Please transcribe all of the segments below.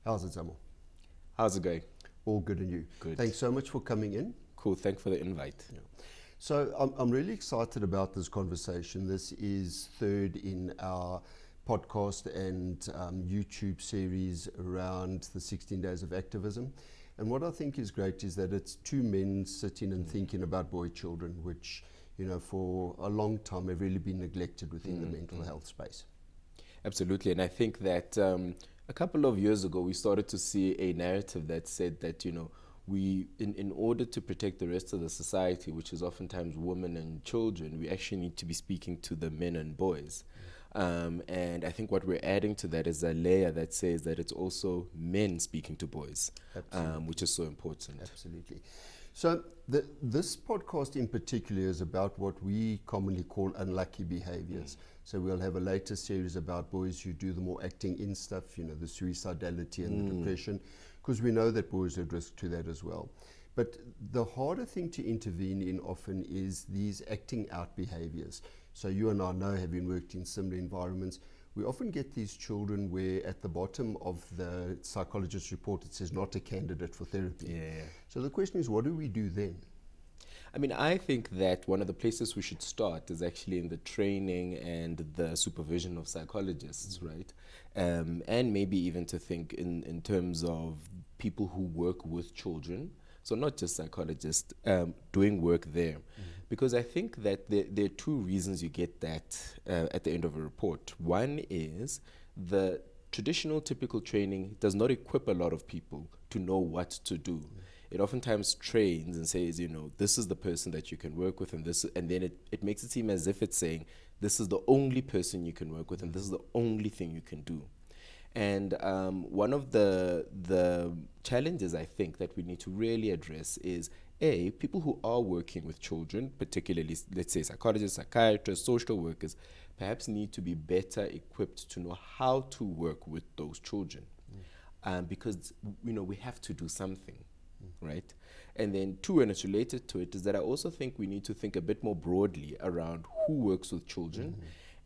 How's it, Zamo? How's it going? All good, and you? Good. Thanks so much for coming in. Cool. Thanks for the invite. Yeah. So I'm really excited about this conversation. This is third in our podcast and YouTube series around the 16 days of activism. And what I think is great is that it's two men sitting and thinking about boy children, which, you know, for a long time have really been neglected within the mental health space. Absolutely. And I think that a couple of years ago, we started to see a narrative that said that, you know, we, in order to protect the rest of the society, which is oftentimes women and children, we actually need to be speaking to the men and boys. And I think what we're adding to that is a layer that says that it's also men speaking to boys, which is so important. Absolutely. So this podcast in particular is about what we commonly call unlucky behaviors. So we'll have a later series about boys who do the more acting in stuff, you know, the suicidality and the depression, because we know that boys are at risk to that as well. But the harder thing to intervene in often is these acting out behaviors. So you and I know, having worked in similar environments, we often get these children where at the bottom of the psychologist's report it says not a candidate for therapy. Yeah. So the question is, what do we do then? I mean, I think that one of the places we should start is actually in the training and the supervision of psychologists, right? And maybe even to think in terms of people who work with children. So not just psychologists, doing work there. Because I think that there are two reasons you get that at the end of a report. One is the traditional typical training does not equip a lot of people to know what to do. It oftentimes trains and says, you know, this is the person that you can work with, and then it makes it seem as if it's saying, this is the only person you can work with, and this is the only thing you can do. And one of the challenges I think that we need to really address is, people who are working with children, particularly, let's say, psychologists, psychiatrists, social workers, perhaps need to be better equipped to know how to work with those children. Because, you know, we have to do something. Right? And then two, and it's related to it, is that I also think we need to think a bit more broadly around who works with children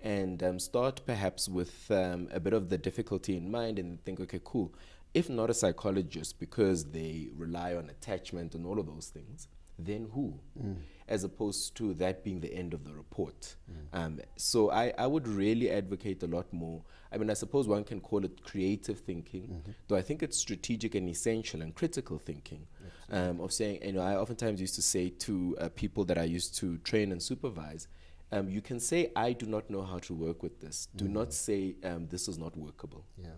and start perhaps with a bit of the difficulty in mind and think, okay, cool, if not a psychologist because they rely on attachment and all of those things, then who? As opposed to that being the end of the report. So I would really advocate a lot more. I mean, I suppose one can call it creative thinking, though I think it's strategic and essential and critical thinking. Of saying, you know, I oftentimes used to say to people that I used to train and supervise, you can say, I do not know how to work with this. Do not say, this is not workable. Yeah.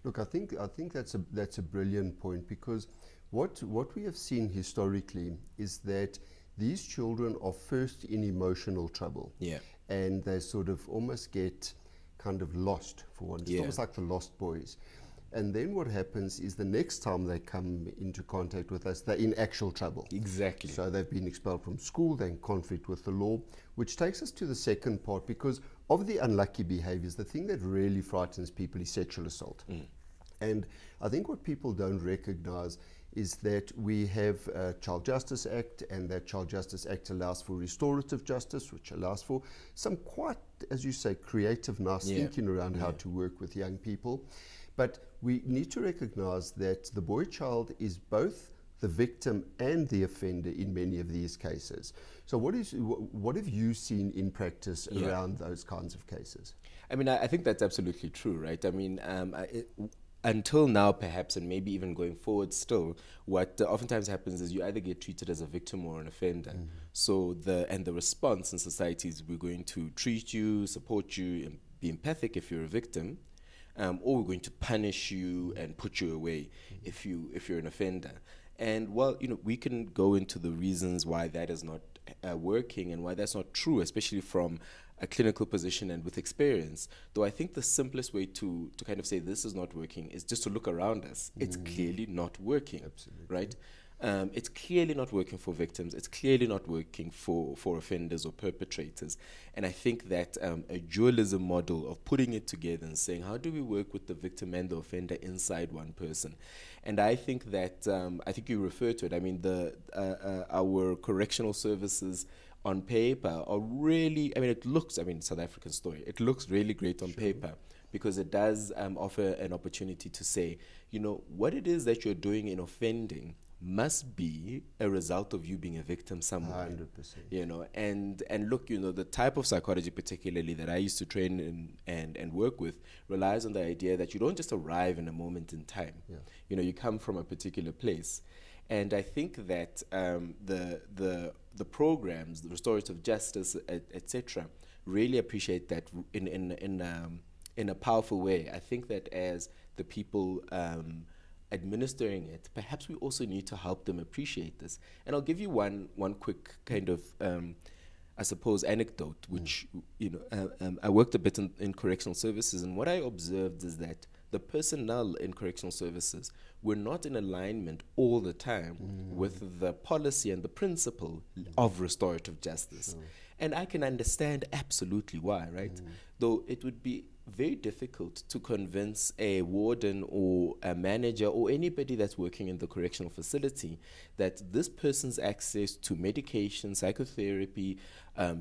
Look, I think that's a brilliant point, because what we have seen historically is that these children are first in emotional trouble. Yeah. And they sort of almost get kind of lost, for one. It's almost like the lost boys. And then what happens is the next time they come into contact with us, they're in actual trouble. Exactly. So they've been expelled from school, they're in conflict with the law, which takes us to the second part, because of the unlucky behaviors, the thing that really frightens people is sexual assault. And I think what people don't recognize is that we have a Child Justice Act, and that Child Justice Act allows for restorative justice, which allows for some quite, as you say, creative, nice thinking around how to work with young people. But we need to recognize that the boy child is both the victim and the offender in many of these cases. So what have you seen in practice around those kinds of cases? I mean, I think that's absolutely true, right? I mean, until now, perhaps, and maybe even going forward still, what oftentimes happens is you either get treated as a victim or an offender. So the response in society is we're going to treat you, support you, and be empathic if you're a victim, or we're going to punish you and put you away if you're an offender. And well, you know, we can go into the reasons why that is not working and why that's not true, especially from a clinical position and with experience. Though I think the simplest way to kind of say this is not working is just to look around us. It's clearly not working. Absolutely. Right? It's clearly not working for victims. It's clearly not working for offenders or perpetrators. And I think that a dualism model of putting it together and saying, how do we work with the victim and the offender inside one person? And I think that, I think you refer to it, I mean, our correctional services on paper are really, I mean, South African story, it looks really great on paper. because it does offer an opportunity to say, you know, what it is that you're doing in offending must be a result of you being a victim somewhere. 100%. You know, and look, you know, the type of psychology particularly that I used to train in and work with relies on the idea that you don't just arrive in a moment in time. Yeah. You know, you come from a particular place. And I think that the programs, the restorative justice, etc., really appreciate that in a powerful way. I think that as the people administering it, perhaps we also need to help them appreciate this. And I'll give you one quick kind of, I suppose, anecdote, which, you know, I worked a bit in correctional services, and what I observed is that the personnel in correctional services were not in alignment all the time with the policy and the principle of restorative justice. And I can understand absolutely why, right? Though it would be very difficult to convince a warden or a manager or anybody that's working in the correctional facility that this person's access to medication, psychotherapy,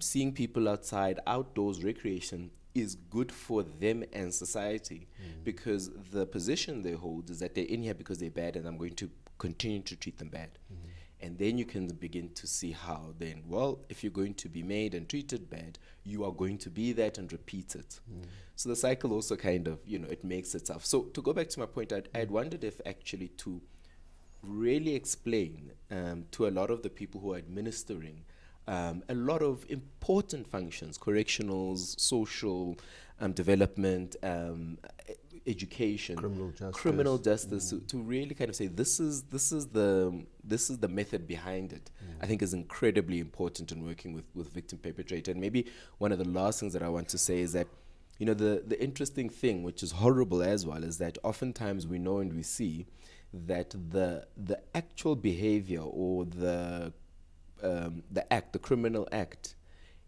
seeing people outside, outdoors, recreation is good for them and society, because the position they hold is that they're in here because they're bad and I'm going to continue to treat them bad. And then you can begin to see how then, well, if you're going to be made and treated bad, you are going to be that and repeat it. So the cycle also kind of, you know, it makes itself. So to go back to my point, I'd wondered if actually to really explain to a lot of the people who are administering a lot of important functions, correctionals, social development, education, criminal justice, to really kind of say this is the method behind it. I think is incredibly important in working with victim perpetrator. And maybe one of the last things that I want to say is that, you know, the interesting thing, which is horrible as well, is that oftentimes we know and we see that the actual behavior or the criminal act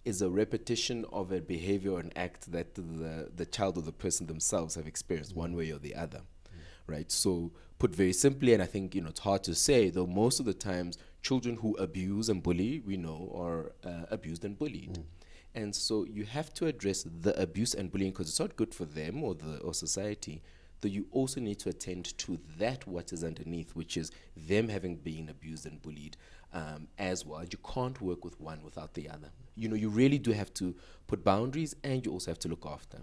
is a repetition of a behavior or an act that the child or the person themselves have experienced one way or the other, right? So put very simply, and I think, you know, it's hard to say, though most of the times children who abuse and bully, we know, are abused and bullied. And so you have to address the abuse and bullying because it's not good for them or society, though you also need to attend to that what is underneath, which is them having been abused and bullied as well. You can't work with one without the other. You know, you really do have to put boundaries, and you also have to look after.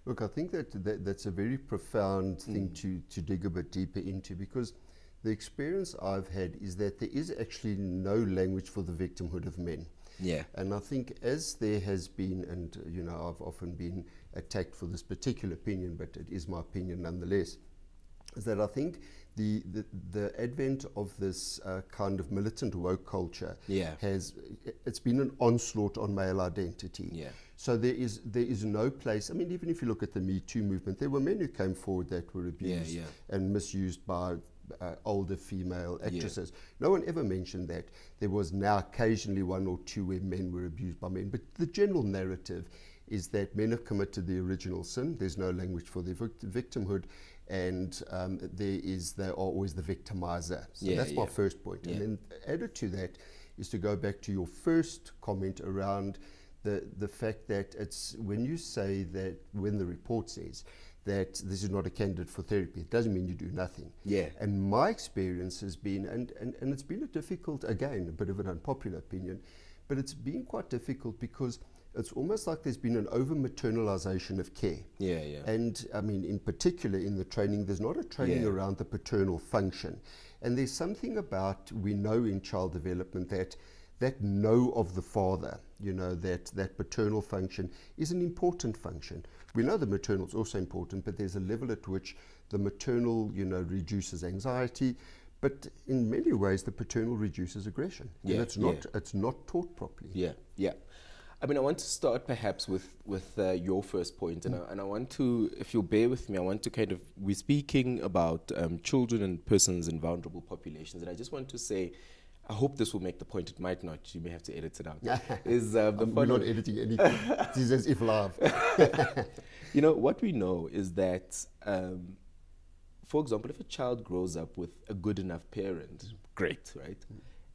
Look, I think that's a very profound thing to dig a bit deeper into, because the experience I've had is that there is actually no language for the victimhood of men. Yeah. And I think as there has been, and you know, I've often been attacked for this particular opinion, but it is my opinion nonetheless, is that I think the advent of this kind of militant woke culture it's been an onslaught on male identity. Yeah. So there is no place. I mean, even if you look at the Me Too movement, there were men who came forward that were abused and misused by older female actresses. No one ever mentioned that. There was now occasionally one or two where men were abused by men, but the general narrative is that men have committed the original sin. There's no language for their victimhood, and they are always the victimizer. So that's my first point. And then added to that is to go back to your first comment around the fact that it's when you say that, when the report says that this is not a candidate for therapy, it doesn't mean you do nothing. Yeah. And my experience has been, and it's been a difficult, again, a bit of an unpopular opinion, but it's been quite difficult because it's almost like there's been an over-maternalization of care. And I mean, in particular in the training, there's not a training around the paternal function. And there's something about, we know in child development that know of the father, you know, that paternal function is an important function. We know the maternal is also important, but there's a level at which the maternal, you know, reduces anxiety, but in many ways the paternal reduces aggression. And it's not taught properly. I mean, I want to start perhaps with your first point, and I want to, if you'll bear with me, I want to kind of, we're speaking about children and persons in vulnerable populations, and I just want to say, I hope this will make the point. It might not. You may have to edit it out. We're not editing anything. This is as if live. You know, what we know is that, for example, if a child grows up with a good enough parent, great, right?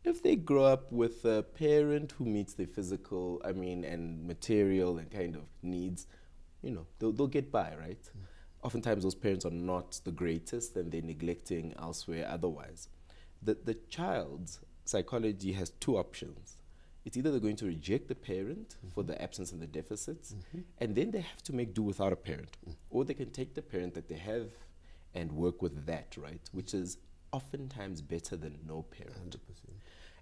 If they grow up with a parent who meets their physical, and material and kind of needs, they'll get by, right? Oftentimes those parents are not the greatest and they're neglecting elsewhere otherwise. The child's psychology has two options. It's either they're going to reject the parent for the absence and the deficits, and then they have to make do without a parent, or they can take the parent that they have and work with that, right? Which is oftentimes better than no parent.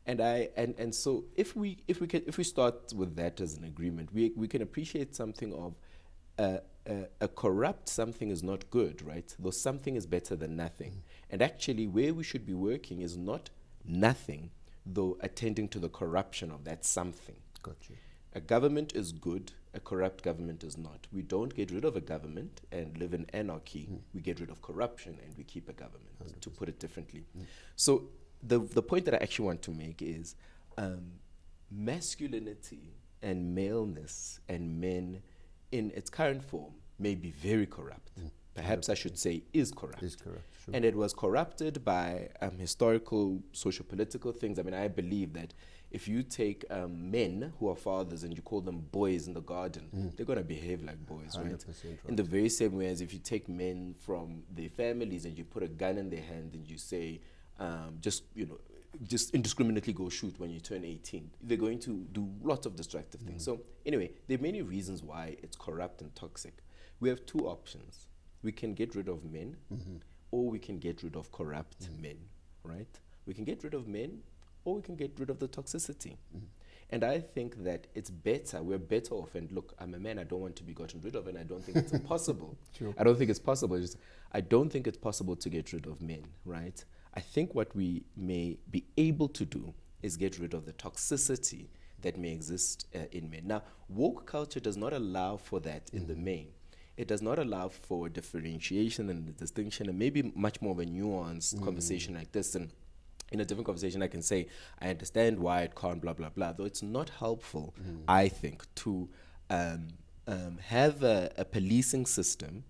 100%. And so if we start with that as an agreement, we can appreciate something of a corrupt something is not good, right? Though something is better than nothing. And actually where we should be working is not nothing, though attending to the corruption of that something. Got you. A government is good, a corrupt government is not. We don't get rid of a government and live in anarchy. We get rid of corruption and we keep a government, 100%. To put it differently. So the point that I actually want to make is masculinity and maleness and men in its current form may be very corrupt. Perhaps I should say is corrupt. Is corrupt, sure. And it was corrupted by historical, socio-political things. I mean, I believe that if you take men who are fathers and you call them boys in the garden, they're going to behave like boys, right? In the very same way as if you take men from their families and you put a gun in their hand and you say, just indiscriminately go shoot when you turn 18. They're going to do lots of destructive things. So anyway, there are many reasons why it's corrupt and toxic. We have two options. We can get rid of men, or we can get rid of corrupt men, right? We can get rid of men, or we can get rid of the toxicity. And I think that it's better, we're better off, and look, I'm a man, I don't want to be gotten rid of, and I don't think it's impossible. Sure. I don't think it's possible. I don't think it's possible to get rid of men, right? I think what we may be able to do is get rid of the toxicity that may exist in men. Now, woke culture does not allow for that in the main. It does not allow for differentiation and distinction, and maybe much more of a nuanced conversation like this. And in a different conversation, I can say, I understand why it can't, blah, blah, blah. Though it's not helpful, I think, to have a policing system,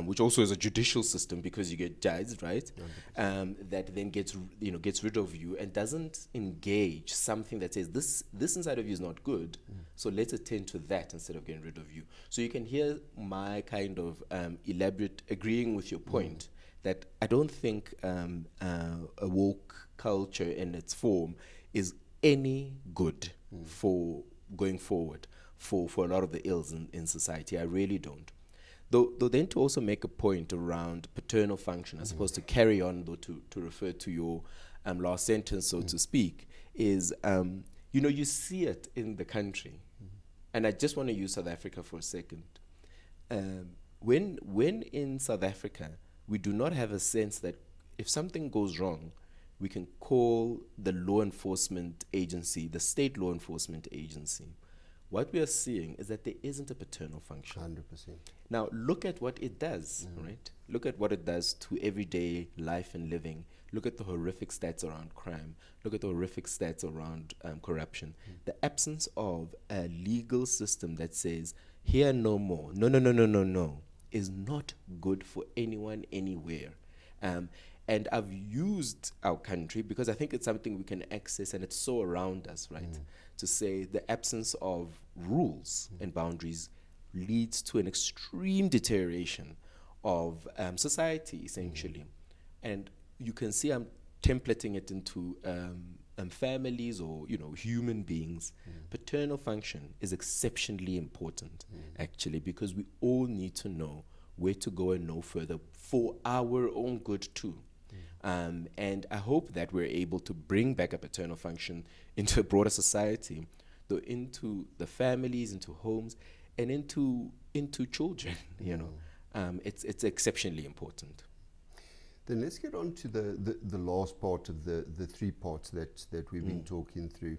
which also is a judicial system because you get judged, right? That then gets rid of you and doesn't engage something that says this inside of you is not good, so let's attend to that instead of getting rid of you. So you can hear my kind of elaborate agreeing with your point that I don't think a woke culture in its form is any good for going forward for a lot of the ills in society. I really don't. Though then to also make a point around paternal function, I suppose to carry on, though, to refer to your last sentence, so to speak, is, you see it in the country. And I just want to use South Africa for a second. When in South Africa, we do not have a sense that if something goes wrong, we can call the law enforcement agency, the state law enforcement agency. What we are seeing is that there isn't a paternal function. 100%. Now, look at what it does, right? Look at what it does to everyday life and living. Look at the horrific stats around crime. Look at the horrific stats around corruption. The absence of a legal system that says, here no more, no, is not good for anyone, anywhere. And I've used our country because I think it's something we can access and it's so around us, right? To say the absence of rules and boundaries leads to an extreme deterioration of society, essentially. And you can see I'm templating it into families or, human beings. Paternal function is exceptionally important, actually, because we all need to know where to go and know further for our own good too. And I hope that we're able to bring back a paternal function into a broader society, though into the families, into homes, and into children. It's exceptionally important. Then let's get on to the last part of the three parts that we've been talking through.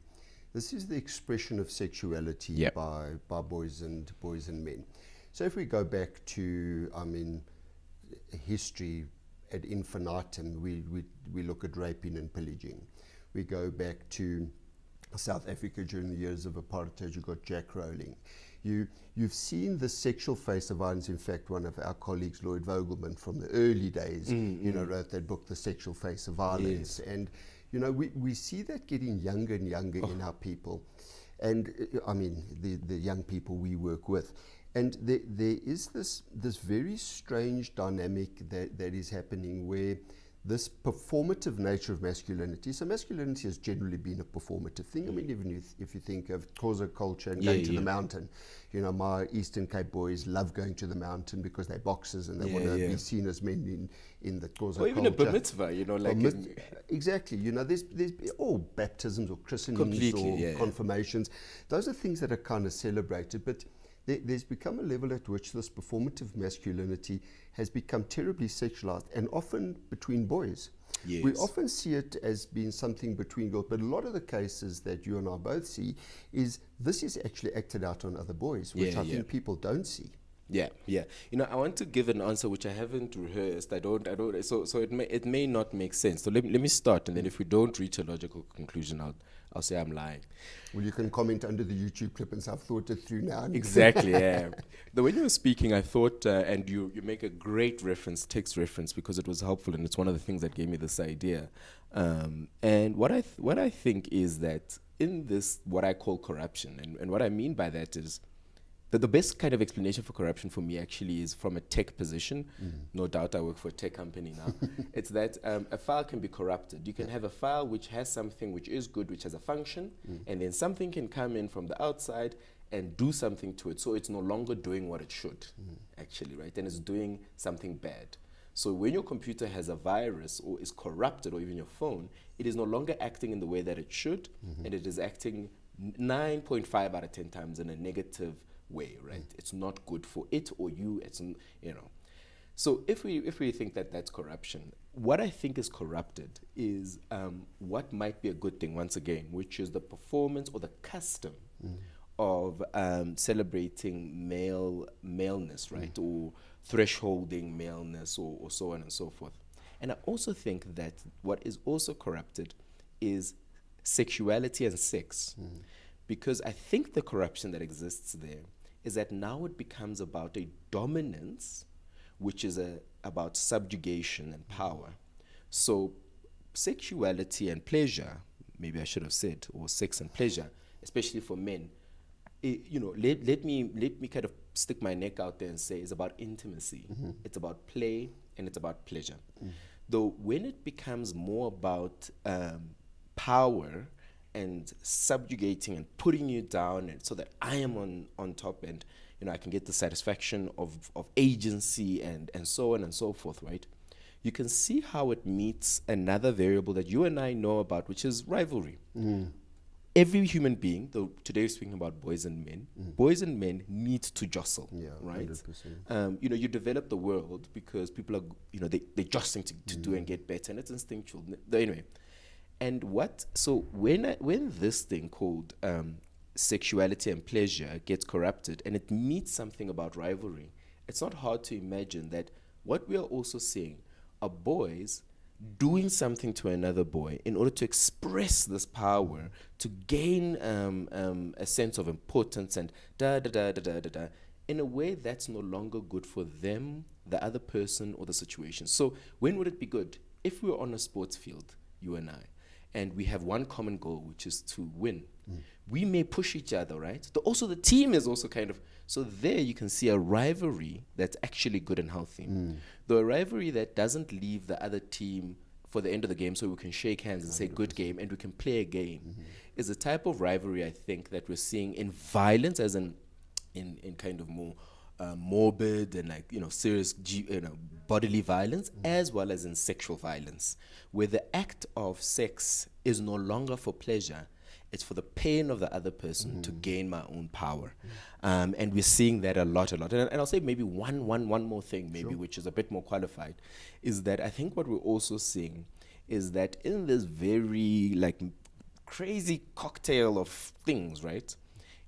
This is the expression of sexuality by boys and men. So if we go back to, history ad infinitum, we look at raping and pillaging. We go back to South Africa during the years of apartheid. You got Jack Rowling. You've seen the sexual face of violence. In fact, one of our colleagues, Lloyd Vogelman, from the early days, wrote that book, The Sexual Face of Violence. Yes. And we see that getting younger and younger in our people, and the young people we work with. And there is this very strange dynamic that is happening where this performative nature of masculinity. So masculinity has generally been a performative thing. I mean, even if you think of Xhosa culture and going to the mountain, my Eastern Cape boys love going to the mountain because they're boxers and they want to be seen as men in the Xhosa culture. Or even a bar mitzvah, exactly. There's baptisms or christenings or confirmations. Those are things that are kind of celebrated, but there's become a level at which this performative masculinity has become terribly sexualized, and often between boys. Yes. We often see it as being something between girls, but a lot of the cases that you and I both see is this is actually acted out on other boys, which I think people don't see. Yeah. I want to give an answer which I haven't rehearsed. I don't. So it may not make sense. So let me start, and then if we don't reach a logical conclusion, I'll say I'm lying. Well, you can comment under the YouTube clip and say, I've thought it through now. Exactly, yeah. When you were speaking, I thought, and you make a great text reference, because it was helpful, and it's one of the things that gave me this idea. And what I think is that in this, what I call corruption, and what I mean by that is, the best kind of explanation for corruption for me actually is from a tech position. No doubt I work for a tech company now. It's that a file can be corrupted. You can have a file which has something which is good, which has a function, and then something can come in from the outside and do something to it. So it's no longer doing what it should, actually, right? And it's doing something bad. So when your computer has a virus or is corrupted, or even your phone, it is no longer acting in the way that it should, and it is acting 9.5 out of 10 times in a negative way, right? It's not good for it or you. So if we think that that's corruption, what I think is corrupted is what might be a good thing, once again, which is the performance or the custom of celebrating maleness, right? Or thresholding maleness, or so on and so forth. And I also think that what is also corrupted is sexuality and sex, because I think the corruption that exists there is that now it becomes about a dominance, which is about subjugation and power. So sexuality and pleasure, maybe I should have said, or sex and pleasure, especially for men, let me kind of stick my neck out there and say it's about intimacy. It's about play, and it's about pleasure. Though when it becomes more about power and subjugating and putting you down, and so that I am on top, and I can get the satisfaction of agency and so on and so forth, right? You can see how it meets another variable that you and I know about, which is rivalry. Every human being, though today we're speaking about boys and men need to jostle, right? 100%. You develop the world because people are, they're jostling to do and get better, and it's instinctual. Anyway. And when this thing called sexuality and pleasure gets corrupted, and it meets something about rivalry, it's not hard to imagine that what we are also seeing are boys doing something to another boy in order to express this power, to gain a sense of importance, and in a way that's no longer good for them, the other person, or the situation. So when would it be good? If we were on a sports field, you and I, and we have one common goal, which is to win. We may push each other, right? Also, the team is also kind of, so there you can see a rivalry that's actually good and healthy. Though a rivalry that doesn't leave the other team for the end of the game so we can shake hands and say good game and we can play a game is a type of rivalry, I think, that we're seeing in violence, as in kind of more morbid and serious bodily violence, as well as in sexual violence, where the act of sex is no longer for pleasure, it's for the pain of the other person to gain my own power. And we're seeing that a lot. And I'll say maybe one more thing, which is a bit more qualified, is that I think what we're also seeing is that in this very crazy cocktail of things, right,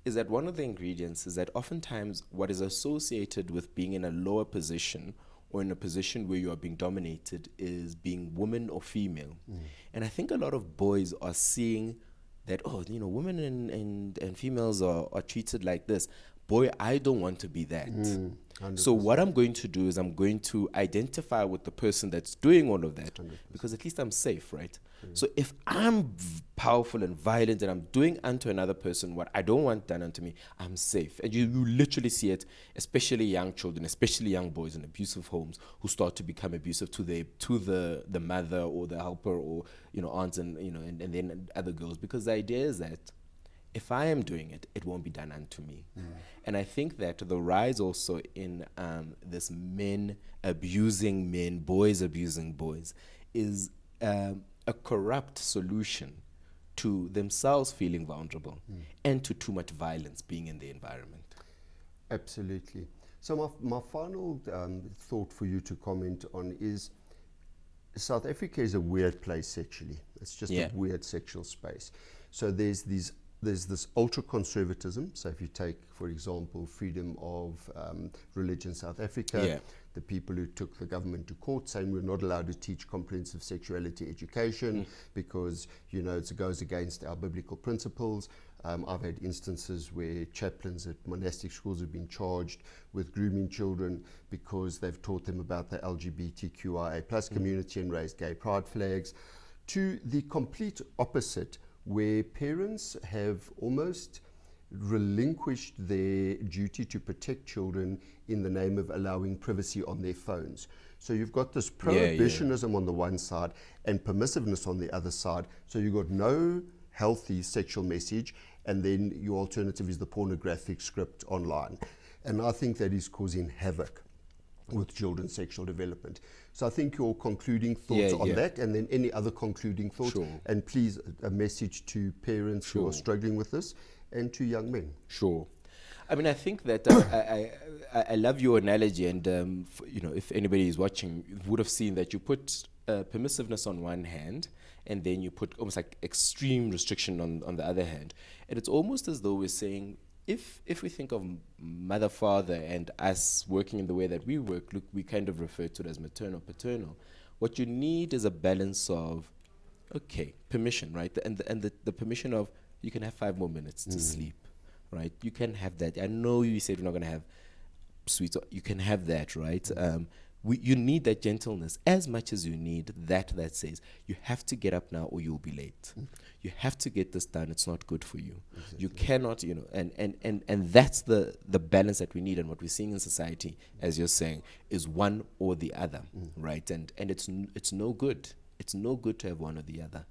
is that one of the ingredients is that oftentimes what is associated with being in a lower position or in a position where you are being dominated is being woman or female. And I think a lot of boys are seeing that, women and females are treated like this. boy, I don't want to be that. So what I'm going to do is I'm going to identify with the person that's doing all of that 100%. because at least I'm safe, right? So if I'm powerful and violent and I'm doing unto another person what I don't want done unto me, I'm safe. And you literally see it, especially young children, especially young boys in abusive homes who start to become abusive to the mother or the helper or, aunts and, and then other girls, because the idea is that if I am doing it, it won't be done unto me. And I think that the rise also in this men abusing men, boys abusing boys, is a corrupt solution to themselves feeling vulnerable and to too much violence being in the environment. Absolutely. So my final thought for you to comment on is South Africa is a weird place sexually. It's just a weird sexual space. So there's this ultra-conservatism. So if you take, for example, freedom of religion South Africa, the people who took the government to court saying we're not allowed to teach comprehensive sexuality education because, it goes against our biblical principles. I've had instances where chaplains at monastic schools have been charged with grooming children because they've taught them about the LGBTQIA plus community and raised gay pride flags, to the complete opposite, where parents have almost relinquished their duty to protect children in the name of allowing privacy on their phones. So you've got this prohibitionism on the one side and permissiveness on the other side. So you've got no healthy sexual message, and then your alternative is the pornographic script online. And I think that is causing havoc with children's sexual development. So I think your concluding thoughts on that, and then any other concluding thoughts, and please a message to parents who are struggling with this and to young men. Sure. I mean, I think that I love your analogy, and if anybody is watching, would have seen that you put permissiveness on one hand, and then you put almost like extreme restriction on the other hand, and it's almost as though we're saying, if we think of mother, father, and us working in the way that we work, look, we kind of refer to it as maternal, paternal. What you need is a balance of, permission, right? And the permission of, you can have 5 more minutes to sleep, right? You can have that. I know you said you're not going to have sweets. You can have that, right? You need that gentleness as much as you need that says, you have to get up now or you'll be late. You have to get this done. It's not good for you. Exactly. You cannot, and that's the balance that we need. And what we're seeing in society, as you're saying, is one or the other, right? And it's no good. It's no good to have one or the other.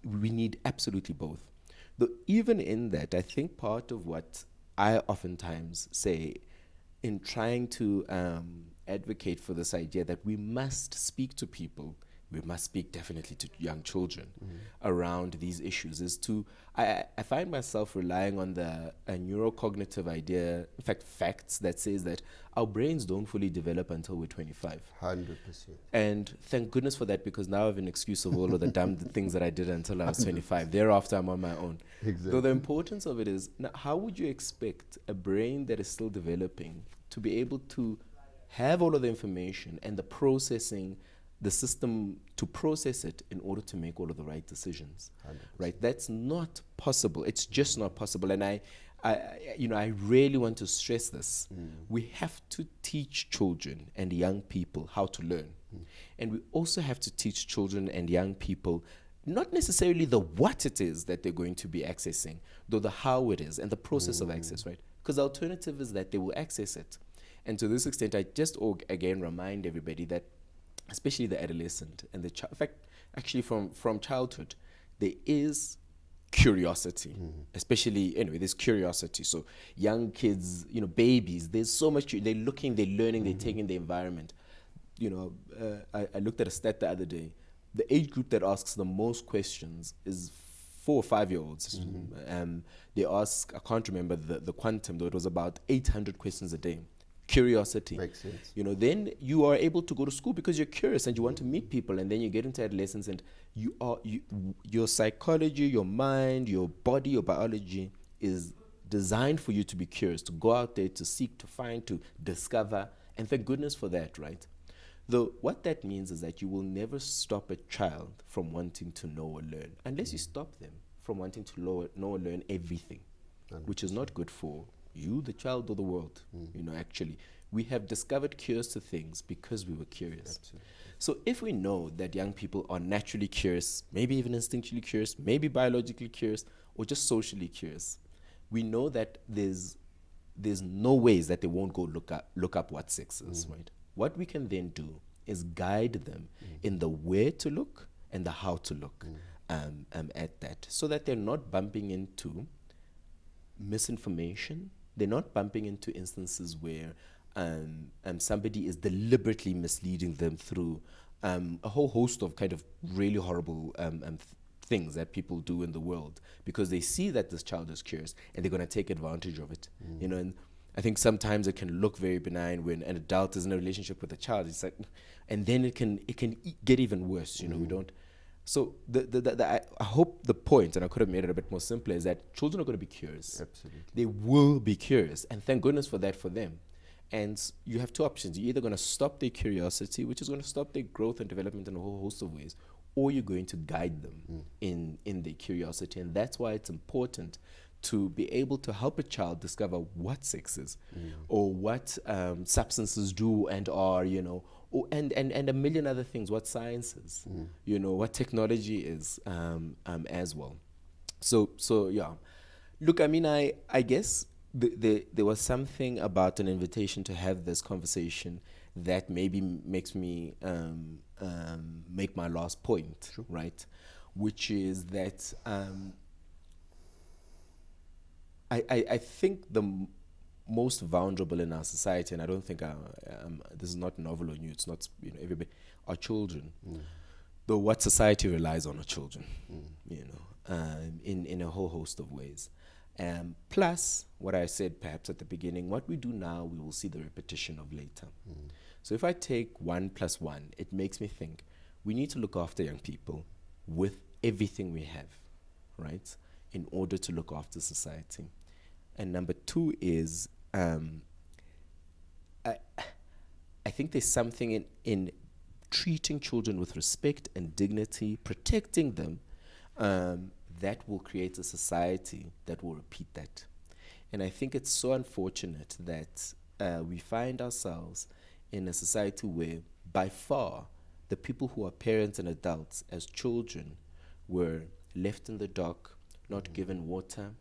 We need absolutely both. Though even in that, I think part of what I oftentimes say in trying to advocate for this idea that we must speak to people, we must speak definitely to young children around these issues, is to, I find myself relying on the neurocognitive idea, in fact, facts that says that our brains don't fully develop until we're 25. 100%. And thank goodness for that, because now I have an excuse of all of the dumb things that I did until I was 25. Thereafter, I'm on my own. Exactly. So the importance of it is, now, how would you expect a brain that is still developing to be able to have all of the information and the processing, the system to process it in order to make all of the right decisions, 100%. right? That's not possible. It's just not possible. And I really want to stress this. We have to teach children and young people how to learn. And we also have to teach children and young people not necessarily the what it is that they're going to be accessing, though the how it is and the process of access, right? Because the alternative is that they will access it. And to this extent, I just again remind everybody that, especially the adolescent and the child, in fact, actually from childhood, there is curiosity, especially, there's curiosity. So young kids, babies, there's so much, they're looking, they're learning, they're taking the environment. I looked at a stat the other day. The age group that asks the most questions is 4 or 5 year olds. They ask, I can't remember the quantum, though it was about 800 questions a day. Curiosity. Makes sense. Then you are able to go to school because you're curious and you want to meet people, and then you get into adolescence and your psychology, your mind, your body, your biology is designed for you to be curious, to go out there, to seek, to find, to discover, and thank goodness for that, right? Though what that means is that you will never stop a child from wanting to know or learn unless you stop them from wanting to know or learn everything, which is not good for you, the child, or the world? Actually, we have discovered cures to things because we were curious. Absolutely. So if we know that young people are naturally curious, maybe even instinctually curious, maybe biologically curious, or just socially curious, we know that there's no ways that they won't go look up what sex is, right? What we can then do is guide them in the where to look and the how to look at that, so that they're not bumping into misinformation. They're not bumping into instances where somebody is deliberately misleading them through a whole host of kind of really horrible things that people do in the world, because they see that this child is curious and they're going to take advantage of it. And I think sometimes it can look very benign when an adult is in a relationship with a child. It's like, and then it can get even worse. We don't. So I hope the point, and I could have made it a bit more simpler, is that children are going to be curious. Absolutely. They will be curious, and thank goodness for that for them. And you have two options. You're either going to stop their curiosity, which is going to stop their growth and development in a whole host of ways, or you're going to guide them in their curiosity. And that's why it's important to be able to help a child discover what sex is, or what substances do and are, and a million other things, what science is, what technology is as well. So yeah. Look, I mean, I guess there was something about an invitation to have this conversation that maybe makes me make my last point, Sure. right? Which is that I think the most vulnerable in our society, and I don't think this is not novel or new, it's not, everybody, are children. Though what society relies on are children, in a whole host of ways. Plus, what I said perhaps at the beginning, what we do now, we will see the repetition of later. So if I take 1 + 1, it makes me think we need to look after young people with everything we have, right, in order to look after society. And number 2 is, I think there's something in treating children with respect and dignity, protecting them, that will create a society that will repeat that. And I think it's so unfortunate that we find ourselves in a society where, by far, the people who are parents and adults as children were left in the dark, not given water,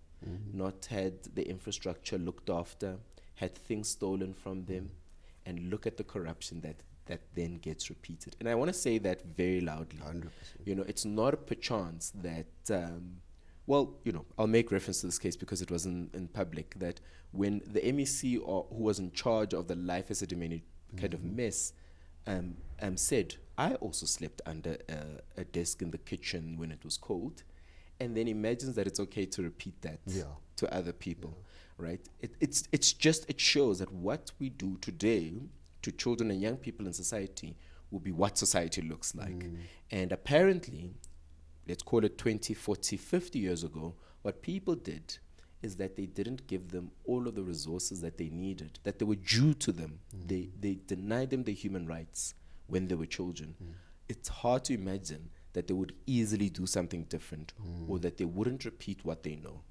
not had the infrastructure looked after, had things stolen from them, and look at the corruption that then gets repeated. And I want to say that very loudly. 100%. It's not a perchance that, I'll make reference to this case because it was in public, that when the MEC who was in charge of the Life as a Dominion kind of mess said, I also slept under a desk in the kitchen when it was cold, and then imagines that it's okay to repeat that to other people, right? It shows that what we do today to children and young people in society will be what society looks like. And apparently, let's call it 20, 40, 50 years ago, what people did is that they didn't give them all of the resources that they needed, that they were due to them. They denied them their human rights when they were children. It's hard to imagine that they would easily do something different, or that they wouldn't repeat what they know.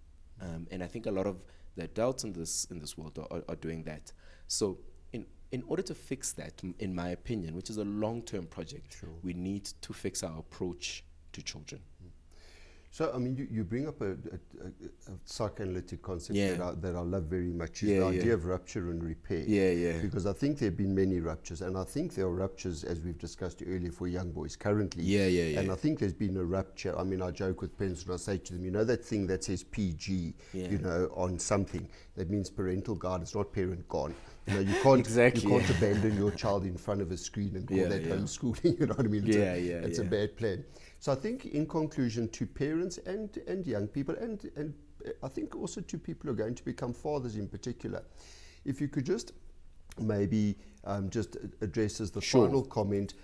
And I think a lot of the adults in this world are doing that. So in order to fix that, in my opinion, which is a long-term project, we need to fix our approach to children. So, I mean, you bring up a psychoanalytic concept that I love very much, is the idea of rupture and repair. Because I think there have been many ruptures, and I think there are ruptures, as we've discussed earlier, for young boys currently. And I think there's been a rupture. I mean, I joke with parents and I say to them, that thing that says PG, on something, that means parental guidance, not parent gone. You can't you can't abandon your child in front of a screen and call that homeschooling. You know what I mean? It's a bad plan. So I think, in conclusion, to parents and young people, and I think also to people who are going to become fathers in particular, if you could just maybe just address as the final comment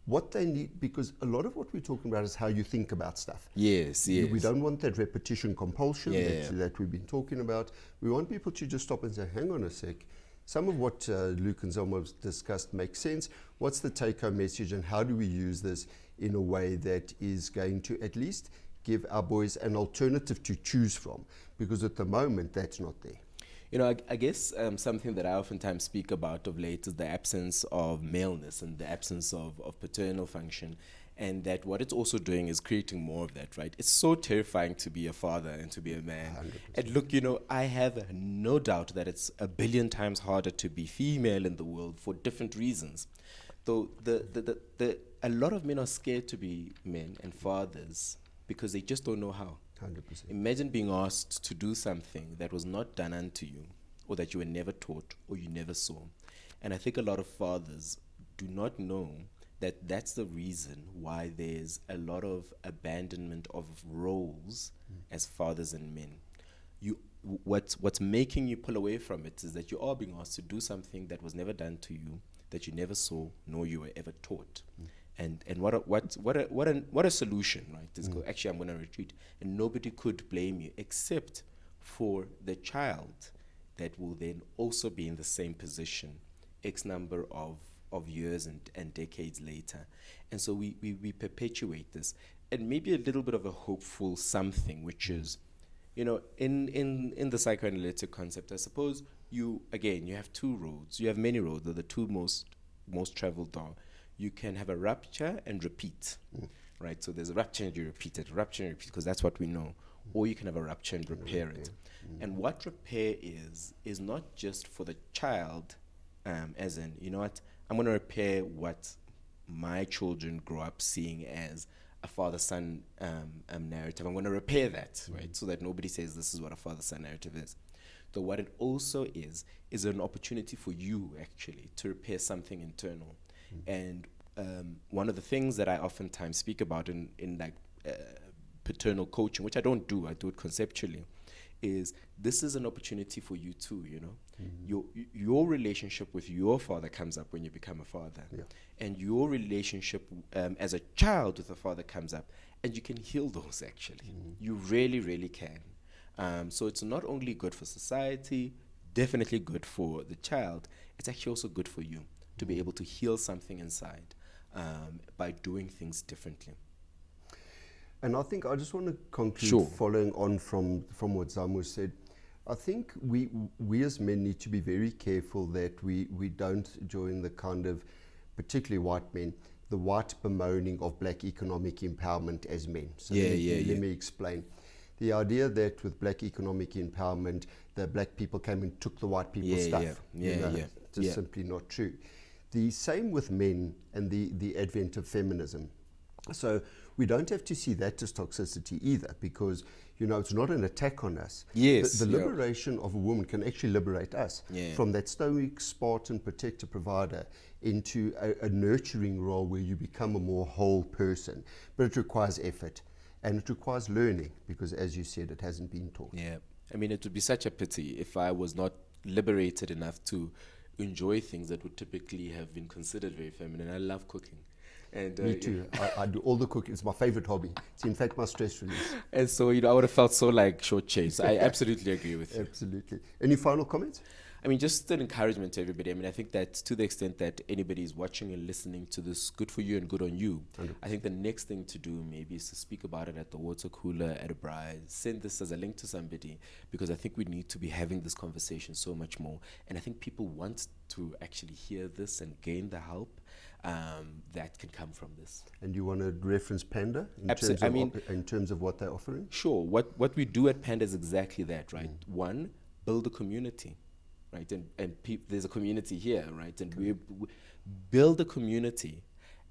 what they need, because a lot of what we're talking about is how you think about stuff. We don't want that repetition compulsion that we've been talking about. We want people to just stop and say, hang on a sec, some of what Luke and Zamo have discussed makes sense. What's the take-home message, and how do we use this in a way that is going to at least give our boys an alternative to choose from? Because at the moment, that's not there. I guess something that I oftentimes speak about of late is the absence of maleness and the absence of paternal function. And that what it's also doing is creating more of that, right? It's so terrifying to be a father and to be a man. 100%. And look, I have no doubt that it's a billion times harder to be female in the world for different reasons. Though a lot of men are scared to be men and fathers because they just don't know how. 100%. Imagine being asked to do something that was not done unto you, or that you were never taught, or you never saw. And I think a lot of fathers do not know that that's the reason why there's a lot of abandonment of roles as fathers and men. What's making you pull away from it is that you are being asked to do something that was never done to you, that you never saw, nor you were ever taught. And what a solution, right? Is go, actually, I'm going to retreat, and nobody could blame you except for the child that will then also be in the same position X number of years and decades later. And so we perpetuate this. And maybe a little bit of a hopeful something, which is, in the psychoanalytic concept, I suppose you have two roads. You have many roads. The two most traveled are, you can have a rupture and repeat, right? So there's a rupture and you repeat it, rupture and repeat, because that's what we know. Or you can have a rupture and repair it. And what repair is not just for the child, as in, you know what, I'm going to repair what my children grow up seeing as a father-son narrative. I'm going to repair that, right? So that nobody says this is what a father-son narrative is. So what it also is an opportunity for you, actually, to repair something internal. And one of the things that I oftentimes speak about in paternal coaching, which I don't do, I do it conceptually, is this is an opportunity for you too, Your relationship with your father comes up when you become a father. Yeah. And your relationship as a child with a father comes up, and you can heal those, actually. You really, really can. So it's not only good for society, definitely good for the child, it's actually also good for you to be able to heal something inside by doing things differently. And I think I just want to conclude, Sure. following on from what Zamo said. I think we as men need to be very careful that we don't join the kind of, particularly white men, the white bemoaning of black economic empowerment as men. So let me explain. The idea that with black economic empowerment, the black people came and took the white people's stuff. Just simply not true. The same with men and the advent of feminism. So we don't have to see that as toxicity either, because it's not an attack on us. Yes, the liberation of a woman can actually liberate us from that stoic, Spartan protector provider into a nurturing role where you become a more whole person. But it requires effort, and it requires learning, because as you said, it hasn't been taught. Yeah, I mean, it would be such a pity if I was not liberated enough to enjoy things that would typically have been considered very feminine. I love cooking. And, Me too. I do all the cooking. It's my favorite hobby. It's in fact my stress release. And so, I would have felt so shortchanged. I absolutely agree with you. Absolutely. Any final comments? I mean, just an encouragement to everybody. I mean, I think that to the extent that anybody is watching and listening to this, good for you and good on you. 100%. I think the next thing to do maybe is to speak about it at the water cooler, at a braai, send this as a link to somebody, because I think we need to be having this conversation so much more. And I think people want to actually hear this and gain the help that can come from this. And you want to reference PANDA in terms of what they're offering? Sure. What we do at PANDA is exactly that, right? One, build a community. Right, and there's a community here, right? And we build a community,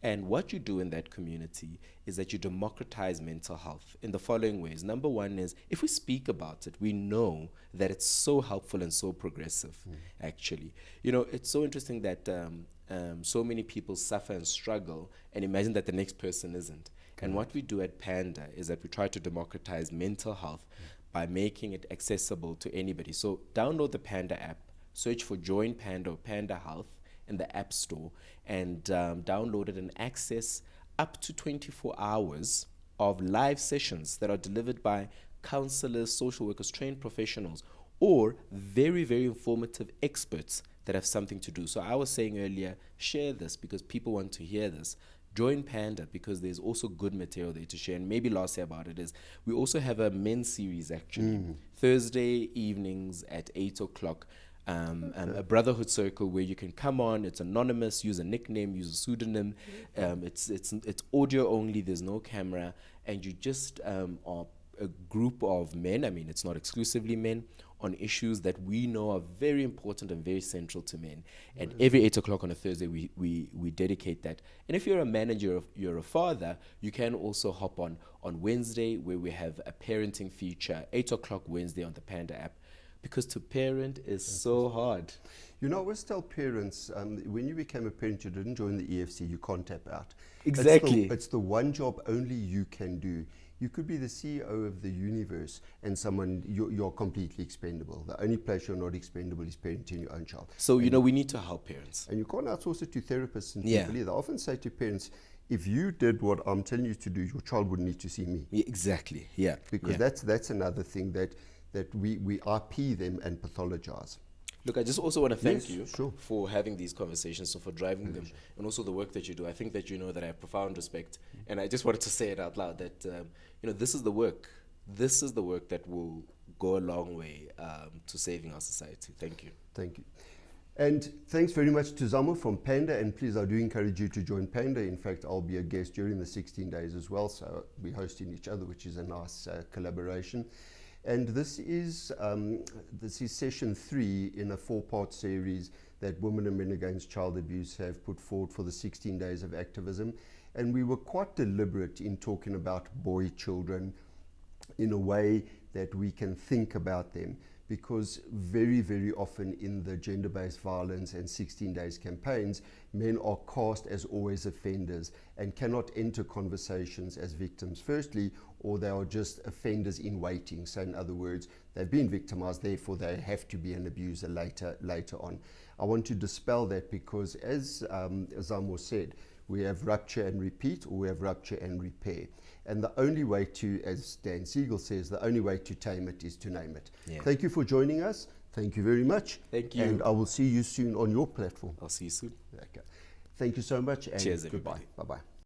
and what you do in that community is that you democratize mental health in the following ways. Number one is, if we speak about it, we know that it's so helpful and so progressive, actually. It's so interesting that so many people suffer and struggle and imagine that the next person isn't. And what we do at PANDA is that we try to democratize mental health by making it accessible to anybody. So download the PANDA app, search for Join PANDA or PANDA Health in the App Store, and download it and access up to 24 hours of live sessions that are delivered by counselors, social workers, trained professionals, or very, very informative experts that have something to do. So I was saying earlier, share this because people want to hear this. join PANDA, because there's also good material there to share. And maybe last say about it is we also have a men's series actually, Thursday evenings at 8 o'clock. A brotherhood circle where you can come on. It's anonymous. Use a nickname. Use a pseudonym. It's audio only. There's no camera, and you just are a group of men. I mean, it's not exclusively men, on issues that we know are very important and very central to men. And every 8 o'clock on a Thursday, we dedicate that. And if you're a man and you're a father, you can also hop on Wednesday, where we have a parenting feature, 8 o'clock Wednesday on the Panda app. Because to parent is so hard. You know, I always tell parents, when you became a parent, you didn't join the EFC, you can't tap out. Exactly. It's the one job only you can do. You could be the CEO of the universe and you're completely expendable. The only place you're not expendable is parenting your own child. So, we need to help parents. And you can't outsource it to therapists and Yeah. people either. I often say to parents, if you did what I'm telling you to do, your child wouldn't need to see me. Yeah, exactly, yeah. Because that's another thing that we RP them and pathologize. Look, I just also want to thank Yes, you sure. for having these conversations, so for driving them, and also the work that you do. I think that you know that I have profound respect, and I just wanted to say it out loud that this is the work. This is the work that will go a long way to saving our society. Thank you. Thank you. And thanks very much to Zamo from PANDA, and please, I do encourage you to join PANDA. In fact, I'll be a guest during the 16 days as well, so we're hosting each other, which is a nice collaboration. And this is session 3 in a 4-part series that Women and Men Against Child Abuse have put forward for the 16 days of activism. And we were quite deliberate in talking about boy children in a way that we can think about them, because very, very often in the gender-based violence and 16 days campaigns, men are cast as always offenders and cannot enter conversations as victims, firstly, or they are just offenders in waiting. So in other words, they've been victimized, therefore they have to be an abuser later on. I want to dispel that, because as Zamo said, we have rupture and repeat, or we have rupture and repair. And the only way to, as Dan Siegel says, the only way to tame it is to name it. Yeah. Thank you for joining us. Thank you very much. Thank you. And I will see you soon on your platform. I'll see you soon. Okay. Thank you so much, and Cheers, goodbye. everybody. Bye-bye.